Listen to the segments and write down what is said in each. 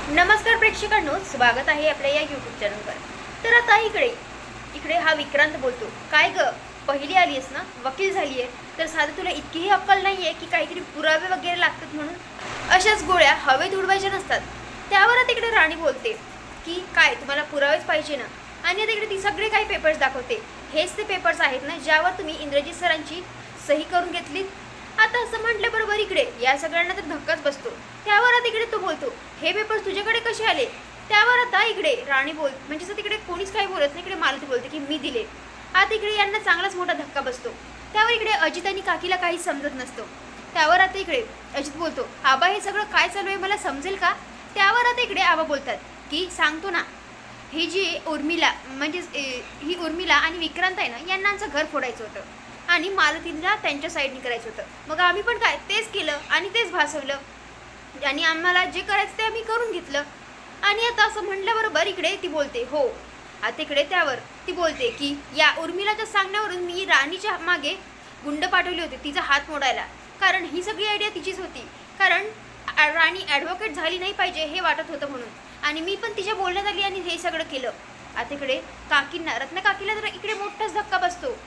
नमस्कार प्रेक्षकांनो, स्वागत आहे आपल्या या यूट्यूब चॅनलवर. तर आता इकडे हा विक्रांत बोलतो. काय ग, पहिली आलीस ना, वकील झाली आहे, तर साधं तुला इतकीही अक्कल नाही आहे की काहीतरी पुरावे वगैरे लागतात म्हणून अशाच गोळ्या हवेत उडवायच्या नसतात. त्यावर आता इकडे राणी बोलते की काय तुम्हाला पुरावेच पाहिजे ना. आणि आता इकडे ती सगळे काही पेपर्स दाखवते. हेच ते पेपर्स आहेत ना ज्यावर तुम्ही इंद्रजित सरांची सही करून घेतलीत. आता असं म्हटल्याबरोबर इकडे या सगळ्यांना तर धक्काच बसतो. त्यावर आता इकडे तो बोलतो, हे पेपर्स तुझ्याकडे कसे आले. त्यावर आता इकडे राणी म्हणजे तिकडे कोणीच काही बोलत नाही. इकडे मालती बोलते की मी दिले. आता इकडे यांना चांगलाच मोठा धक्का बसतो. त्यावर इकडे अजित आणि काकीला काही समजत नसतं. त्यावर आता इकडे अजित बोलतो, आबा हे सगळं काय चालू आहे मला समजेल का. त्यावर आता इकडे आबा बोलतात की सांगतो ना, ही जी उर्मिला ही उर्मिला आणि विक्रांत आहे ना, यांना आमचं घर फोडायचं होतं आणि मालतीला त्यांच्या साईडने करायचं होतं. मग आम्ही पण काय तेच केलं आणि तेच भासवलं आणि आम्हाला जे करायचं ते आम्ही करून घेतलं. आणि आता असं म्हटल्याबरोबर इकडे ती बोलते, हो. आता इकडे त्यावर ती बोलते की या उर्मिलाच्या सांगण्यावरून मी राणीच्या मागे गुंड पाठवले होते तिचा हात मोडायला, कारण ही सगळी आयडिया तिचीच होती. कारण राणी ॲडव्होकेट झाली नाही पाहिजे हे वाटत होतं म्हणून, आणि मी पण तिच्या बोलण्यात आली आणि हे सगळं केलं. आता इकडे काकींना रत्ना काकीला तर इकडे मोठाच धक्का बसतो.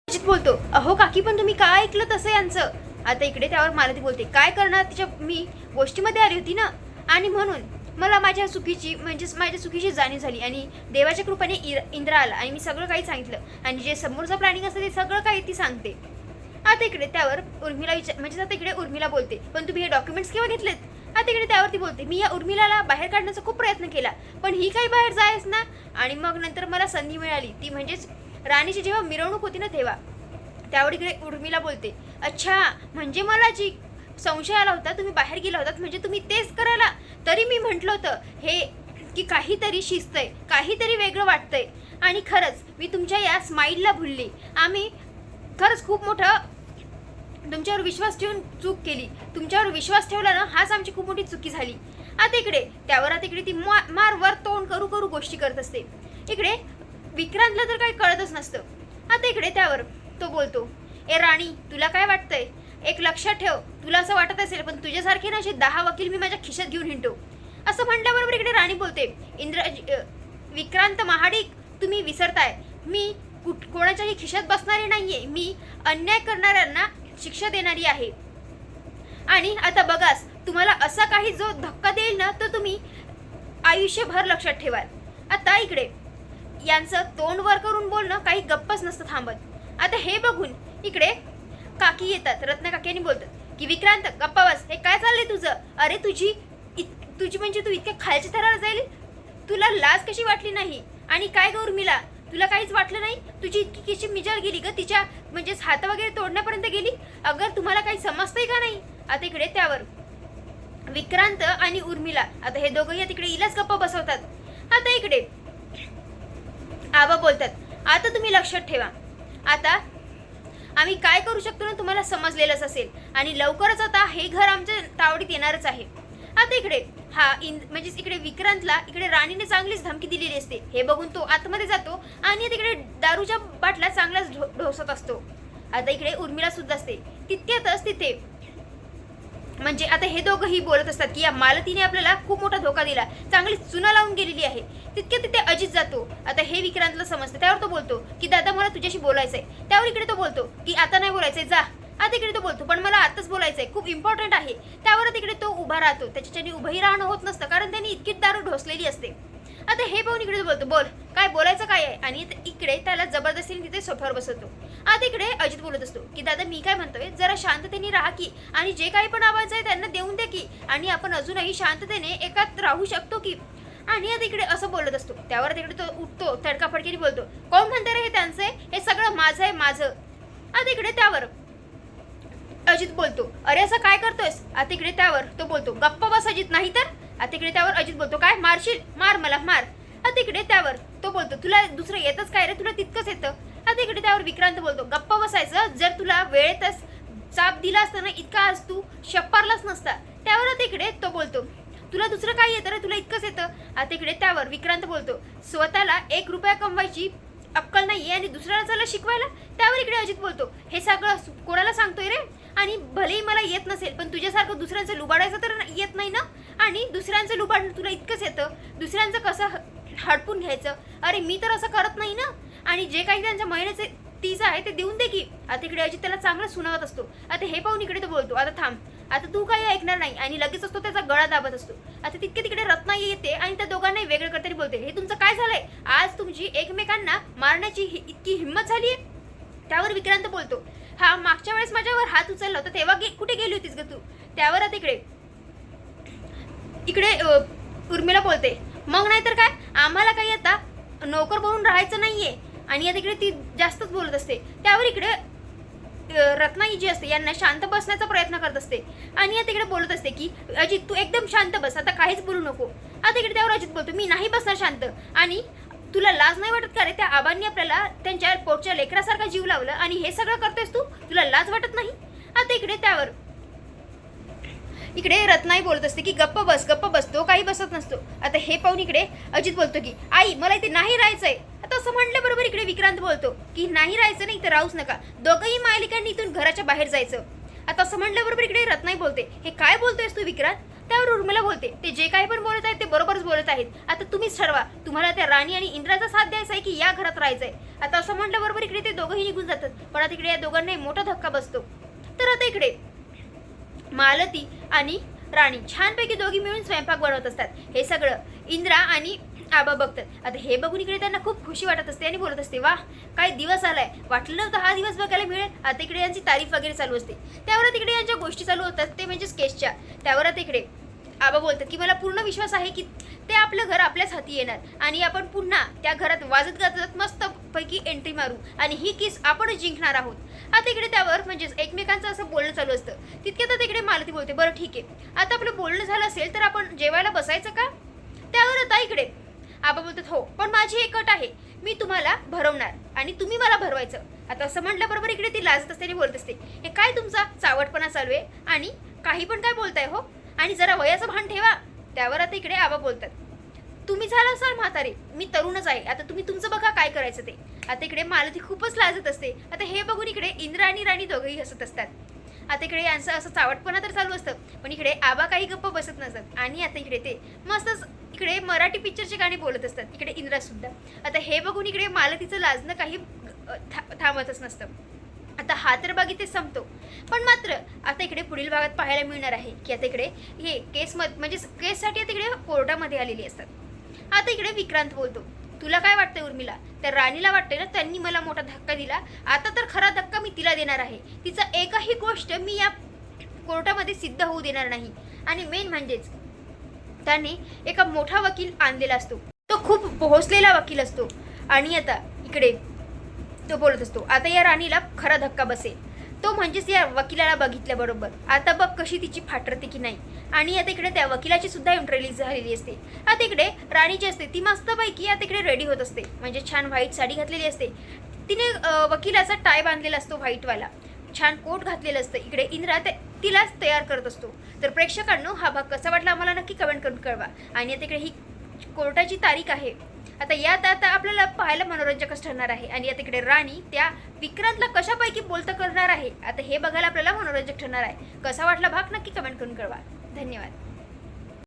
अजित बोलतो, अहो काकी पण तुम्ही काय ऐकलं तसं यांचं. आता इकडे त्यावर मालती बोलते, काय करणार, तिच्या मी गोष्टीमध्ये आली होती ना आणि म्हणून मला माझ्या चुकीची जाणीव झाली आणि देवाच्या कृपेने इंद्र आला आणि मी सगळं काही सांगितलं आणि जे समोरचं प्लॅनिंग असतं ते सगळं काही ती सांगते. आता इकडे त्यावर उर्मिला आता इकडे उर्मिला बोलते, पण तुम्ही हे डॉक्युमेंट्स केव्हा घेतलेत. आता इकडे त्यावर ती बोलते, मी या उर्मिलाला बाहेर काढण्याचा खूप प्रयत्न केला पण ही काही बाहेर जायच ना. आणि मग नंतर मला संधी मिळाली, ती म्हणजेच राणीची जेव्हा मिरवणूक होती ना तेव्हा. त्यावर इकडे उर्मिला बोलते, अच्छा म्हणजे मला जी संशय आला होता तुम्ही बाहेर गेला होतात म्हणजे तुम्ही तेच करायला. तरी मी म्हटलं होतं हे की काहीतरी शिस्त आहे, काहीतरी वेगळं वाटतंय. आणि खरंच मी तुमच्या या स्माईलला भुलली. आम्ही खरंच खूप मोठं तुमच्यावर विश्वास ठेवून चूक केली. तुमच्यावर विश्वास ठेवला ना, हाच आमची खूप मोठी चुकी झाली. आता इकडे ती मार वर तोंड करू करू गोष्टी करत असते. इकडे विक्रांतला तर काही कळतच नसतं. आता इकडे त्यावर तो बोलतो, ए राणी तुला काय वाटतंय, एक लक्षात ठेव, तुला असं वाटत असेल पण तुझ्यासारखे ना असे 10 वकील मी माझ्या खिशात घेऊन हिंडतो. असं म्हटल्याबरोबर इकडे राणी बोलते, विक्रांत महाडिक तुम्ही विसरताय, मी कोणाच्याही खिशात बसणारी नाहीये. मी अन्याय करणाऱ्यांना शिक्षा देणारी आहे. आणि आता बघास तुम्हाला असा काही जो धक्का देईल ना तर तुम्ही आयुष्यभर लक्षात ठेवाल. आता इकडे यांचं तोंड वर करून बोलणं काही गप्पच नसतं थांबत. आता हे बघून इकडे काकी येतात, रत्ना काकी, आणि बोलतात की विक्रांत गप्पा बस, हे काय चाललंय तुझं. अरे तुझी म्हणजे तू इतक्या खालच्या थराला जाईल, तुला लाज कशी वाटली नाही. आणि काय ग उर्मिला, तुला काहीच वाटलं नाही, तुझी इतकी कशी मिजाल गेली ग, तिच्या म्हणजेच हात वगैरे तोडण्यापर्यंत गेली. अगर तुम्हाला काही समजतंय का नाही. आता इकडे त्यावर विक्रांत आणि उर्मिला आता हे दोघंही तिकडे इलाच गप्पा बसवतात. आता इकडे आबा बोलतात, आता तुम्ही लक्षात ठेवा, आता आम्ही काय करू शकतो ना तुम्हाला समजलेलंच असेल आणि लवकरच आता हे घर आमच्या तावडीत येणारच आहे. आता इकडे म्हणजेच इकडे विक्रांतला इकडे राणीने चांगलीच धमकी दिलेली असते. हे बघून तो आतमध्ये जातो आणि तिकडे दारूच्या बाटल्या चांगलाच ढोसत असतो. आता इकडे उर्मिला सुद्धा असते. तितक्यातच तिथे म्हणजे आता हे दोघंही बोलत असतात की या मालतीने आपल्याला खूप मोठा धोका दिला, चांगली चुना लावून गेलेली आहे. तिथे अजित जातो. आता हे विक्रांतला समजतं. त्यावर तो बोलतो की दादा मला तुझ्याशी बोलायचंय. त्यावर इकडे तो बोलतो की आता नाही बोलायचंय, जा. आता इकडे तो बोलतो पण मला आताच बोलायचंय, खूप इम्पॉर्टंट आहे. त्यावर तिकडे तो उभा राहतो. त्याच्याने उभंही राहणं होत नसतं कारण त्यांनी इतकी दारू ढोसलेली असते. आता हे पाहून इकडे बोलतो, बोल काय बोलायचं काय आहे. आणि इकडे त्याला जबरदस्तीने तिथे सोफ्यावर बसवतो. आता इकडे अजित बोलत असतो की दादा मी काय म्हणतोय, जरा शांततेने राहा की, आणि जे काही पण आवाज आहे त्यांना देऊन दे की, आणि आपण अजूनही शांततेने एकात राहू शकतो की. आणि आता इकडे असं बोलत असतो. त्यावर तिकडे तो उठतो, तडकाफडकीने बोलतो, कोण म्हणते रे हे त्यांचं आहे, हे सगळं माझं आहे, माझं. आता इकडे त्यावर अजित बोलतो, अरे असं काय करतोयस. आता इकडे त्यावर तो बोलतो, गप्पा बस अजित, नाही तर. आता इकडे त्यावर अजित बोलतो, काय मारशील, मार मला मार. आता इकडे त्यावर तो बोलतो, तुला दुसरं येतच काय रे, तुला तितकंच येतं. आता इकडे त्यावर विक्रांत बोलतो, गप्पा बसायचं, जर तुला वेळेतच चाप दिला असता ना इतका आज तू शप्पारलाच नसता. त्यावर आता इकडे तो बोलतो, तुला दुसरं काय येतं रे, तुला इतकंच येतं. आता इकडे त्यावर विक्रांत बोलतो, स्वतःला 1 रुपया कमवायची अक्कल नाहीये आणि दुसऱ्याला चालला शिकवायला. त्यावर इकडे अजित बोलतो, हे सगळं कोणाला सांगतोय रे, आणि भलेही मला येत नसेल पण तुझ्यासारखं दुसऱ्यांचं लुबाडायचं तर येत नाही ना. आणि दुसऱ्यांचं लुबाड तुला इतकंच येतं, दुसऱ्यांचं कसं हडपून घ्यायचं. अरे मी तर असं करत नाही ना. आणि जे काही त्यांच्या महिन्याचे तीस आहे ते देऊन दे की. आता इकडे अजित त्याला चांगलं सुनावत असतो. आता हे पाहून इकडे तो बोलतो, आता थांब, आता तू काही ऐकणार नाही, आणि लगेच असतो त्याचा गळा दाबत असतो. आता तितके तिकडे रत्ना येते आणि त्या दोघांनाही वेगळं करताना बोलते, हे तुमचं काय झालंय, आज तुमची एकमेकांना मारण्याची इतकी हिंमत झालीये. त्यावर विक्रांत बोलतो, हा मागच्या वेळेस माझ्यावर हात उचलला होता तेव्हा कुठे गेली होतीस ग तू. त्यावर आता इकडे उर्मिला बोलते, मग नाहीतर काय, आम्हाला काही आता नोकर बनून राहायचं नाहीये. आणि आता इकडे ती जास्तच बोलत असते. त्यावर इकडे रत्नाई जी असते यांना शांत बसण्याचा प्रयत्न करत असते आणि आता इकडे बोलत असते की अजित तू एकदम शांत बस, आता काहीच बोलू नको. आता इकडे त्यावर अजित बोलतो, मी नाही बसणार शांत. आणि तुला लाज नाही वाटत का रे, त्या आबांनी आपल्याला त्यांच्या पोटच्या लेकरासारखा जीव लावलं आणि हे सगळं करतेस तू, तुला लाज वाटत नाही. आता इकडे रत्नाई बोलत असते की गप्प बस, तो काही बसत नसतो. आता हे पाहून इकडे अजित बोलतो की आई मला इथे नाही राहायचंय. आता असं म्हटल्याबरोबर इकडे विक्रांत बोलतो की नाही राहायचं नाही तर राहूच नका, दोघंही मालिकांनी इथून घराच्या बाहेर जायचं. आता असं म्हटल्याबरोबर इकडे रत्नाई बोलते, हे काय बोलतोयस तू विक्रांत. त्यावर उर्मिला बोलते, ते जे काही पण बोलत आहेत ते बरोबरच बोलत आहेत, आता तुम्हीच ठरवा, तुम्हाला त्या राणी आणि इंद्राचा साथ द्यायचा आहे की या घरात राहायचंय. आता असं म्हटल्याबरोबर इकडे ते दोघंही निघून जातात. पण आता इकडे या दोघांनाही मोठा धक्का बसतो. तर आता इकडे मालती आणि राणी छानपैकी दोघी मिळून स्वयंपाक बनवत असतात. हे सगळं इंद्रा आणि आबा बघतात. आता हे बघून इकडे त्यांना खूप खुशी वाटत असते आणि बोलत असते, वाह काय दिवस आलाय, वाटलं नव्हतं हा दिवस बघायला मिळेल. आता इकडे यांची तारीफ वगैरे चालू असते. त्यावर तिकडे यांच्या गोष्टी चालू होतात, ते म्हणजे स्केचच्या. त्यावर आता इकडे आबा बोलतात की मला पूर्ण विश्वास आहे की ते आपलं घर आपल्याच हाती येणार आणि आपण पुन्हा त्या घरात वाजत गाजत मस्त पैकी एंट्री मारू आणि ही केस आपणच जिंकणार आहोत. आता इकडे त्यावर म्हणजे एकमेकांचं असं बोलणं चालू असतं. तितक्यात आता इकडे मालती बोलते, बरं ठीक आहे, आता आपलं बोलणं झालं असेल तर आपण जेवायला बसायचं का. त्यावर आता इकडे आबा बोलतात, हो पण माझी एक अट आहे, मी तुम्हाला भरवणार आणि तुम्ही मला भरवायचं. आता असं म्हटल्याबरोबर इकडे ती लाजत असते आणि बोलत असते, हे काय तुमचा चावटपणा चालू आहे आणि काही पण काय बोलताय हो, आणि जरा वयाचं भान ठेवा. त्यावर आता इकडे आबा बोलतात, तुम्ही झाला असाल म्हातारे, मी तरुणच आहे, आता तुम्ही तुमचं बघा काय करायचं ते. आता इकडे मालती खूपच लाजत असते. आता हे बघून इकडे इंद्रा आणि राणी दोघंही हसत असतात. आता इकडे यांचं असं चावटपणा तर चालू असतं, पण इकडे आबा काही गप्प बसत नसतात आणि आता इकडे ते मस्तच इकडे मराठी पिक्चरचे गाणी बोलत असतात. इकडे इंद्रा सुद्धा. आता हे बघून इकडे मालतीचं लाजणं काही थांबतच नसतं. आता हा तर बघितले संपतो, पण मात्र आता इकडे पुढील भागात पाहायला मिळणार आहे की आता इकडे हे म्हणजे केससाठी आता इकडे कोर्टामध्ये आलेली असतात. आता इकडे विक्रांत बोलतो, तुला काय वाटतंय उर्मिला, त्या राणीला वाटतंय ना त्यांनी मला मोठा धक्का दिला, आता तर खरा धक्का मी तिला देणार आहे. तिचा एकही गोष्ट मी या कोर्टामध्ये सिद्ध होऊ देणार नाही. आणि मेन म्हणजेच त्याने एका मोठा वकील आणलेला असतो, तो खूप पोहोचलेला वकील असतो आणि आता इकडे तो बोलत असतो, आता या राणीला खरा धक्का बसेल, तो म्हणजेच या वकिलाला बघितल्याबरोबर आता बघ कशी तिची फाटरते की नाही. आणि आता इकडे त्या वकिलाची सुद्धा रिलीज झालेली असते. आता इकडे राणी जी असते ती मस्तपैकी आता इकडे रेडी होत असते, म्हणजे छान व्हाईट साडी घातलेली असते, तिने वकिलाचा टाय बांधलेला असतो व्हाईटवाला, छान कोट घातलेलं असतं. इकडे इंद्रा तिलाच तयार करत असतो. तर प्रेक्षकांनो हा भाग कसा वाटला आम्हाला नक्की कमेंट करून कळवा. आणि आता इकडे ही कोर्टाची तारीख आहे, आता यात आता आपल्याला पाहायला मनोरंजकच ठरणार आहे. आणि आता इकडे राणी त्या विक्रांतला कशापैकी बोलतं करणार आहे, आता हे बघायला आपल्याला मनोरंजक ठरणार आहे. कसा वाटला भाग नक्की कमेंट करून कळवा. धन्यवाद.